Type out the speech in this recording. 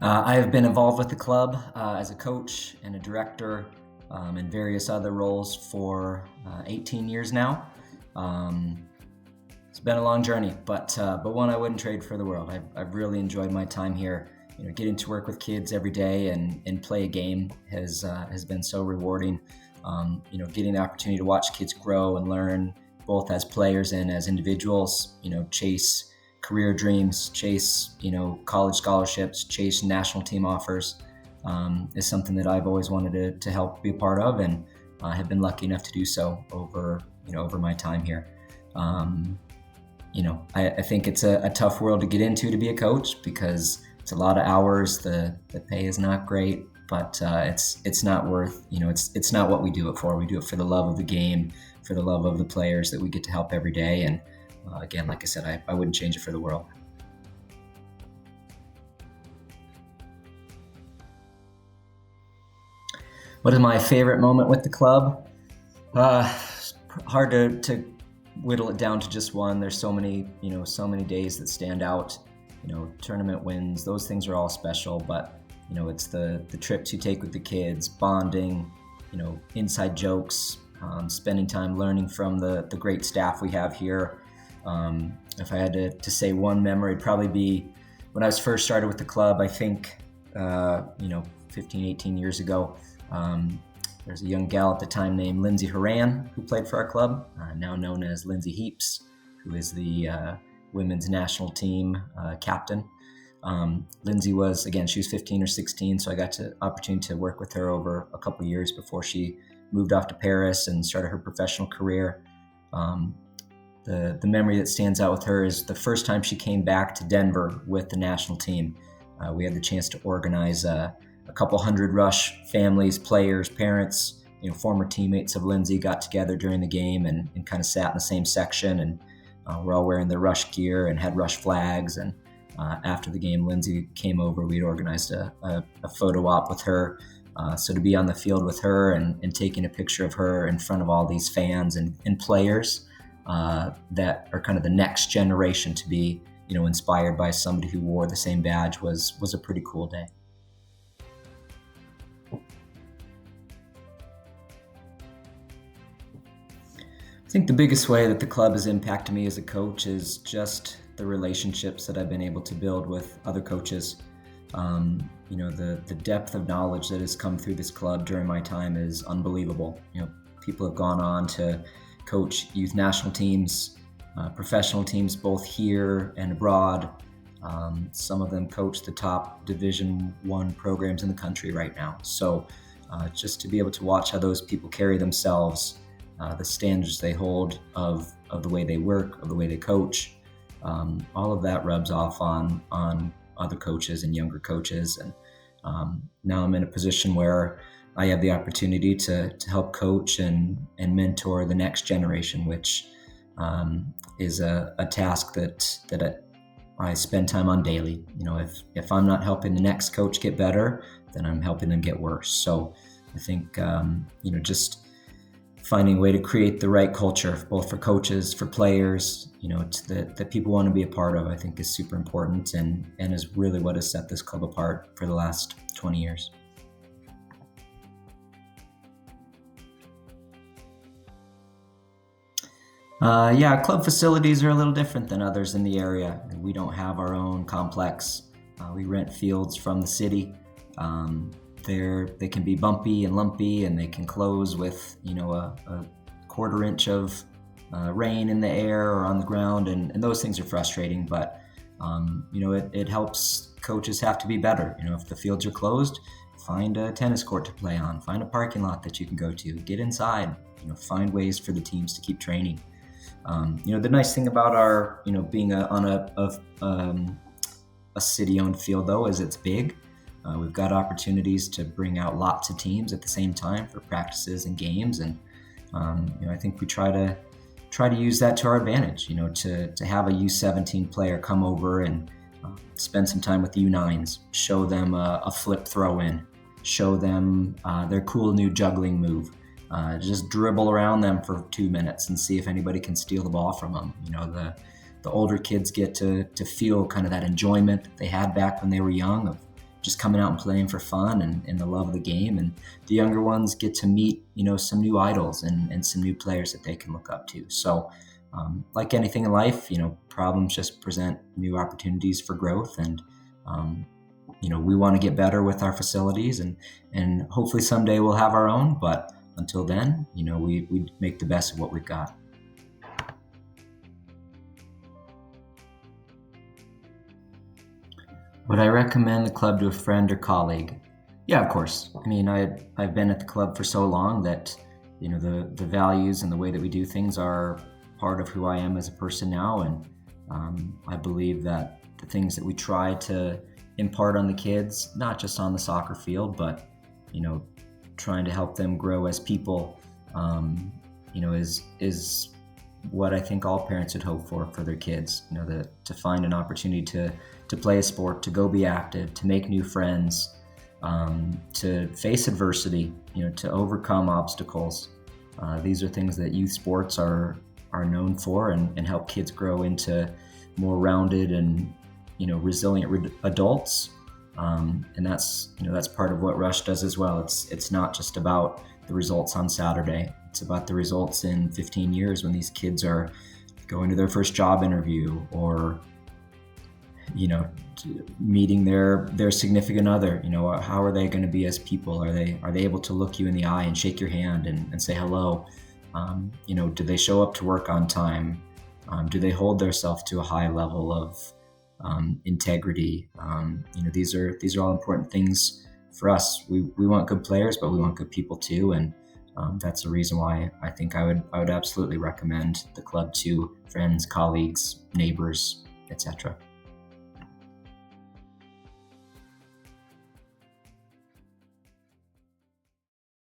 I have been involved with the club as a coach and a director and various other roles for 18 years now. It's been a long journey, but one I wouldn't trade for the world. I've really enjoyed my time here. Getting to work with kids every day and play a game has been so rewarding. Getting the opportunity to watch kids grow and learn, both as players and as individuals. Chase career dreams, chase college scholarships, chase national team offers, is something that I've always wanted to help be a part of, and have been lucky enough to do so over my time here. I think it's a tough world to get into to be a coach because it's a lot of hours. The pay is not great, but it's not worth. It's not what we do it for. We do it for the love of the game, for the love of the players that we get to help every day. And again, like I said, I wouldn't change it for the world. What is my favorite moment with the club? Hard to whittle it down to just one. There's so many days that stand out. Tournament wins, those things are all special, but it's the trips you take with the kids, bonding, inside jokes, spending time learning from the great staff we have here. If I had to say one memory, it'd probably be when I was first started with the club. I think 15, 18 years ago. There's a young gal at the time named Lindsay Horan who played for our club, now known as Lindsay Heaps, who is the women's national team captain. Lindsay she was 15 or 16, so I got the opportunity to work with her over a couple of years before she moved off to Paris and started her professional career. The memory that stands out with her is the first time she came back to Denver with the national team. We had the chance to organize a couple hundred Rush families, players, parents, former teammates of Lindsay got together during the game and kind of sat in the same section, and we're all wearing their Rush gear and had Rush flags. And after the game, Lindsay came over. We'd organized a photo op with her. So to be on the field with her and taking a picture of her in front of all these fans and players that are kind of the next generation to be, inspired by somebody who wore the same badge was a pretty cool day. I think the biggest way that the club has impacted me as a coach is just the relationships that I've been able to build with other coaches. The depth of knowledge that has come through this club during my time is unbelievable. People have gone on to coach youth national teams, professional teams, both here and abroad. Some of them coach the top Division I programs in the country right now. So just to be able to watch how those people carry themselves, the standards they hold of the way they work, of the way they coach, all of that rubs off on other coaches and younger coaches. And now I'm in a position where I have the opportunity to help coach and mentor the next generation, which is a task that I spend time on daily. If I'm not helping the next coach get better, then I'm helping them get worse. So I think just finding a way to create the right culture, both for coaches, for players, that people want to be a part of, I think is super important and is really what has set this club apart for the last 20 years. Club facilities are a little different than others in the area. We don't have our own complex. We rent fields from the city. They can be bumpy and lumpy, and they can close with a quarter inch of rain in the air or on the ground, and those things are frustrating. But it helps coaches have to be better. If the fields are closed, find a tennis court to play on, find a parking lot that you can go to, get inside. Find ways for the teams to keep training. The nice thing about our being on a city-owned field though is it's big. We've got opportunities to bring out lots of teams at the same time for practices and games, and I think we try to use that to our advantage. To have a U17 player come over and spend some time with the U9s, show them a flip throw in, show them their cool new juggling move. Just dribble around them for 2 minutes and see if anybody can steal the ball from them. The older kids get to feel kind of that enjoyment that they had back when they were young of just coming out and playing for fun and the love of the game. And the younger ones get to meet, some new idols and some new players that they can look up to. So like anything in life, problems just present new opportunities for growth. And we want to get better with our facilities, and hopefully someday we'll have our own. But until then, we make the best of what we've got. Would I recommend the club to a friend or colleague? Yeah, of course. I mean, I've been at the club for so long that the values and the way that we do things are part of who I am as a person now, and I believe that the things that we try to impart on the kids, not just on the soccer field, but trying to help them grow as people, is what I think all parents would hope for their kids. To find an opportunity to play a sport, to go be active, to make new friends, to face adversity, to overcome obstacles. These are things that youth sports are known for, and help kids grow into more rounded and resilient adults. And that's part of what Rush does as well. It's not just about the results on Saturday. It's about the results in 15 years when these kids are going to their first job interview, or meeting their significant other. How are they going to be as people? Are they able to look you in the eye and shake your hand and say hello? Do they show up to work on time? Do they hold themselves to a high level of integrity? These are all important things for us. We want good players, but we want good people too, and that's the reason why I think I would absolutely recommend the club to friends, colleagues, neighbors, etc.